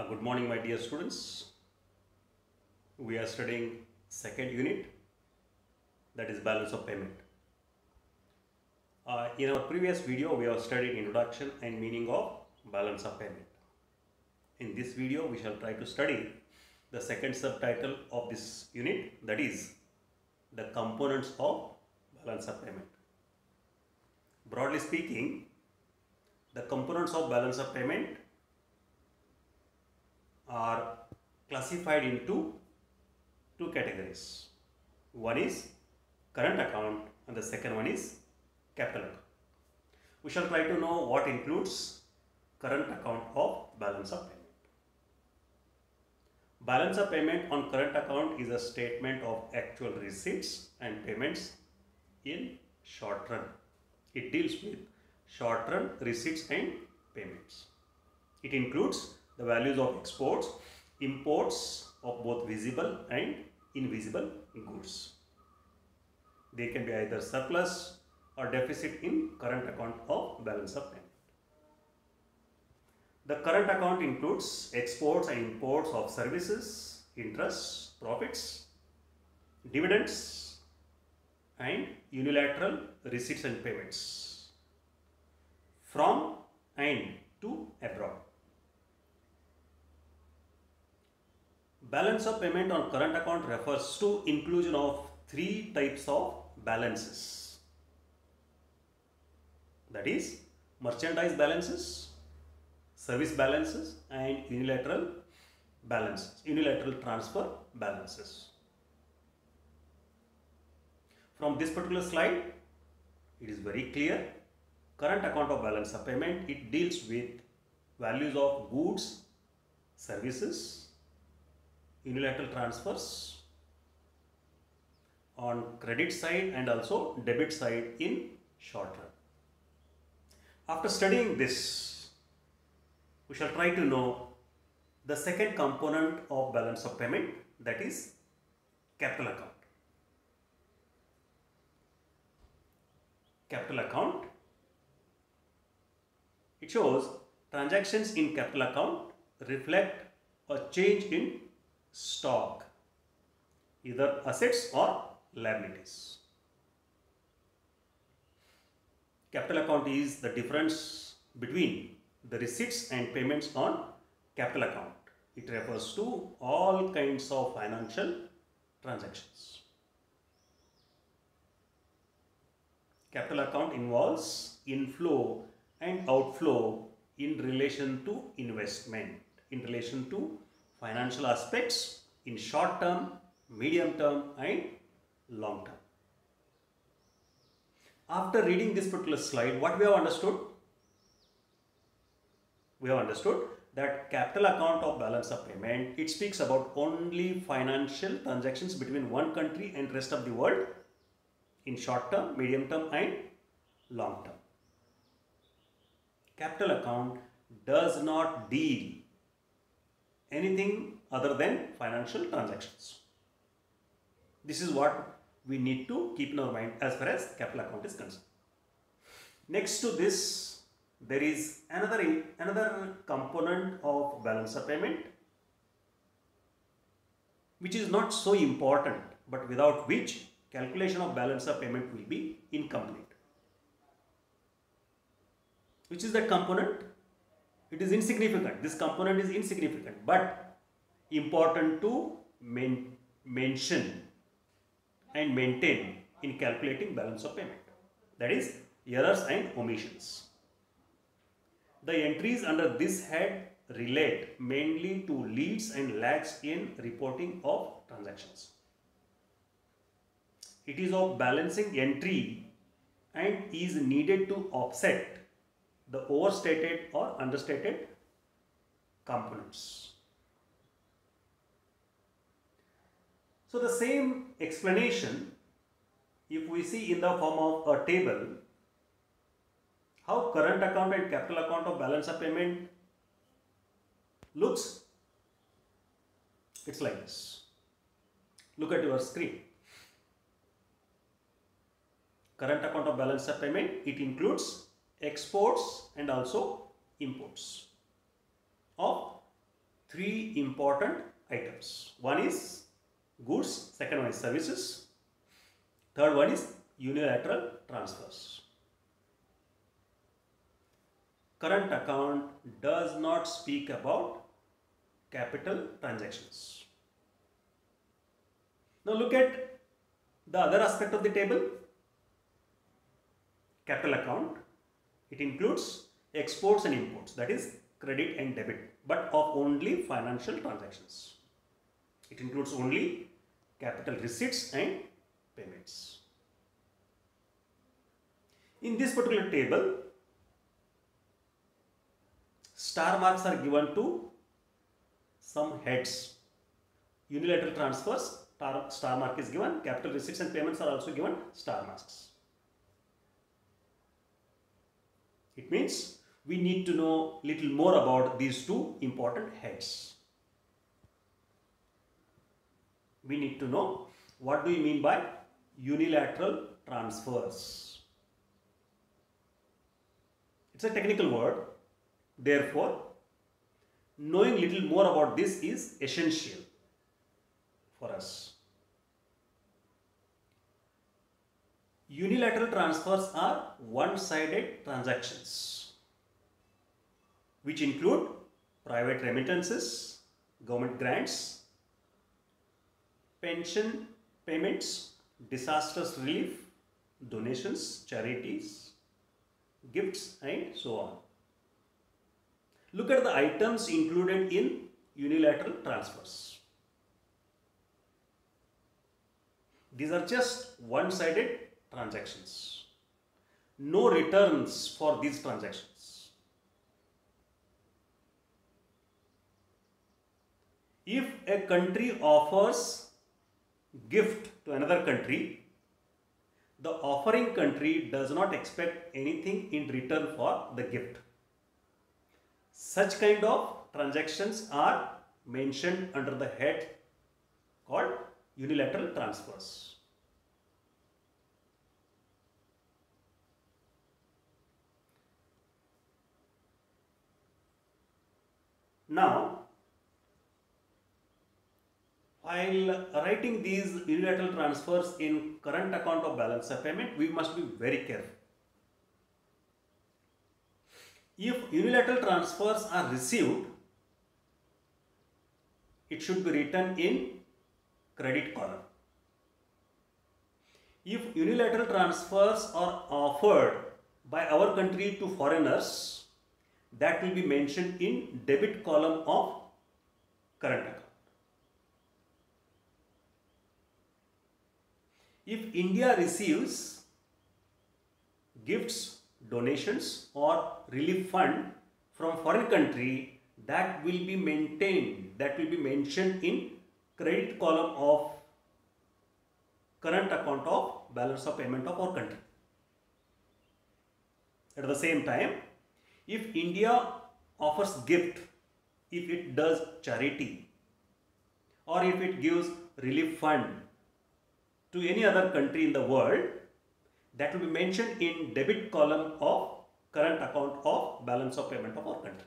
Good morning, my dear students. We are studying second unit, that is balance of payment. In our previous video, we have studied introduction and meaning of balance of payment. In this video, we shall try to study the second subtitle of this unit, that is the components of balance of payment. Broadly speaking, the components of balance of payment are classified into two categories. One is current account and the second one is capital account. We shall try to know what includes current account of balance of payment. Balance of payment on current account is a statement of actual receipts and payments in short run. It deals with short run receipts and payments. It includes the values of exports, imports of both visible and invisible goods. They can be either surplus or deficit in current account of balance of payment. The current account includes exports and imports of services, interests, profits, dividends, and unilateral receipts and payments from and to abroad. Balance of payment on current account refers to inclusion of three types of balances. That is merchandise balances, service balances, and unilateral balances, unilateral transfer balances. From this particular slide, it is very clear. Current account of balance of payment, it deals with values of goods, services, unilateral transfers on credit side and also debit side in short run. After studying this, we shall try to know the second component of balance of payment, that is capital account. Capital account, it shows transactions in capital account reflect a change in stock, either assets or liabilities. Capital account is the difference between the receipts and payments on capital account. It refers to all kinds of financial transactions. Capital account involves inflow and outflow in relation to investment, in relation to financial aspects in short term, medium term, and long term. After reading this particular slide, what we have understood? We have understood that capital account of balance of payment, it speaks about only financial transactions between one country and rest of the world in short term, medium term, and long term. Capital account does not deal anything other than financial transactions. This is what we need to keep in our mind as far as capital account is concerned. Next to this, there is another component of balance of payment which is not so important, but without which calculation of balance of payment will be incomplete. Which is that component? It is insignificant. This component is insignificant, but important to mention and maintain in calculating balance of payment. That is errors and omissions. The entries under this head relate mainly to leads and lags in reporting of transactions. It is of balancing entry and is needed to offset the overstated or understated components. So the same explanation, if we see in the form of a table, how current account and capital account of balance of payment looks, it's like this. Look at your screen. Current account of balance of payment, it includes exports and also imports of three important items. One is goods, second one is services, third one is unilateral transfers. Current account does not speak about capital transactions. Now look at the other aspect of the table. Capital account, it includes exports and imports, that is credit and debit, but of only financial transactions. It includes only capital receipts and payments. In this particular table, star marks are given to some heads. Unilateral transfers, star mark is given. Capital receipts and payments are also given star marks. It means we need to know little more about these two important heads. We need to know what do you mean by unilateral transfers. It's a technical word. Therefore, knowing little more about this is essential for us. Unilateral transfers are one-sided transactions which include private remittances, government grants, pension payments, disasters relief, donations, charities, gifts, and so on. Look at the items included in unilateral transfers. These are just one-sided transactions. No returns for these transactions. If a country offers gift to another country, the offering country does not expect anything in return for the gift. Such kind of transactions are mentioned under the head called unilateral transfers. Now, while writing these unilateral transfers in current account of balance of payment, we must be very careful. If unilateral transfers are received, it should be written in credit column. If unilateral transfers are offered by our country to foreigners, that will be mentioned in debit column of current account. If India receives gifts, donations or relief fund from foreign country, that will be maintained, that will be mentioned in credit column of current account of balance of payment of our country. At the same time, if India offers gift, if it does charity or if it gives relief fund to any other country in the world, that will be mentioned in debit column of current account of balance of payment of our country.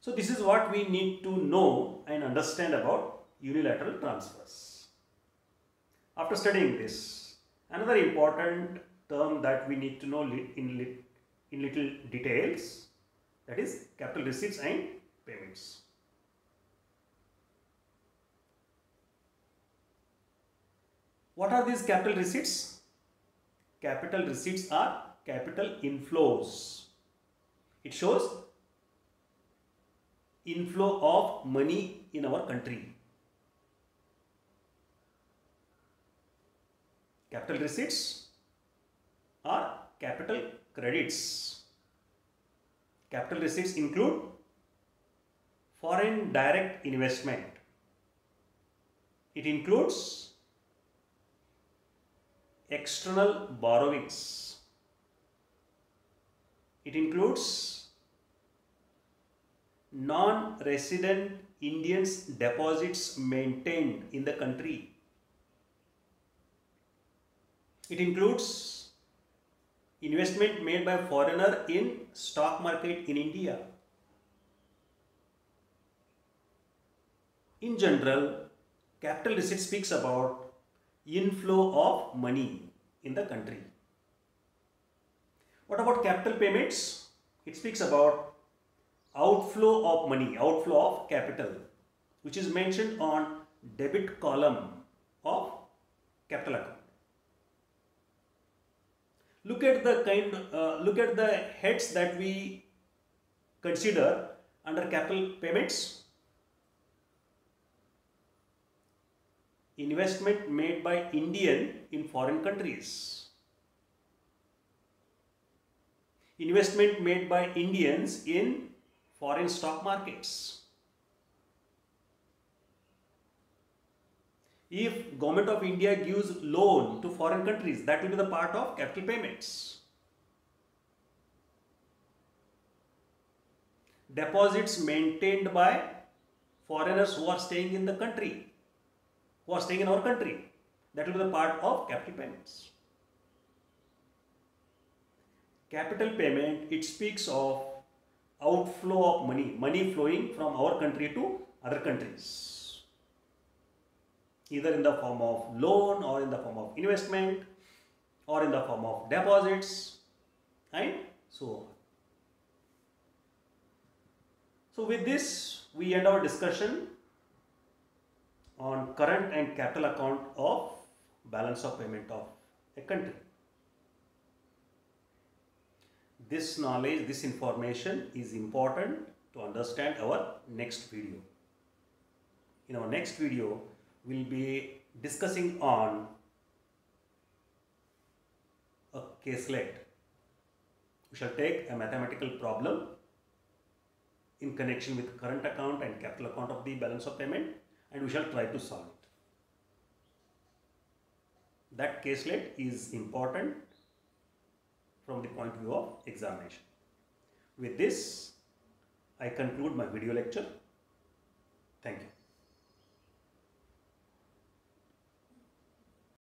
So this is what we need to know and understand about unilateral transfers. After studying this, another important term that we need to know in little details, that is capital receipts and payments. What are these capital receipts? Capital receipts are capital inflows. It shows inflow of money in our country. Capital receipts are capital credits. Capital receipts include foreign direct investment. It includes external borrowings. It includes non-resident Indians' deposits maintained in the country. It includes investment made by foreigner in stock market in India. In general, capital receipt speaks about inflow of money in the country. What about capital payments? It speaks about outflow of money, outflow of capital, which is mentioned on debit column of capital account. Look at the heads that we consider under capital payments. Investment made by Indian in foreign countries. Investment made by Indians in foreign stock markets. If Government of India gives loan to foreign countries, that will be the part of capital payments. Deposits maintained by foreigners who are staying in the country, who are staying in our country, that will be the part of capital payments. Capital payment, it speaks of outflow of money, money flowing from our country to other countries, either in the form of loan or in the form of investment or in the form of deposits and so on. So with this, we end our discussion on current and capital account of balance of payment of a country. This knowledge, this information is important to understand our next video. In our next video, we'll be discussing on a caselet. We shall take a mathematical problem in connection with current account and capital account of the balance of payment, and we shall try to solve it. That caselet is important from the point of view of examination. With this, I conclude my video lecture. Thank you.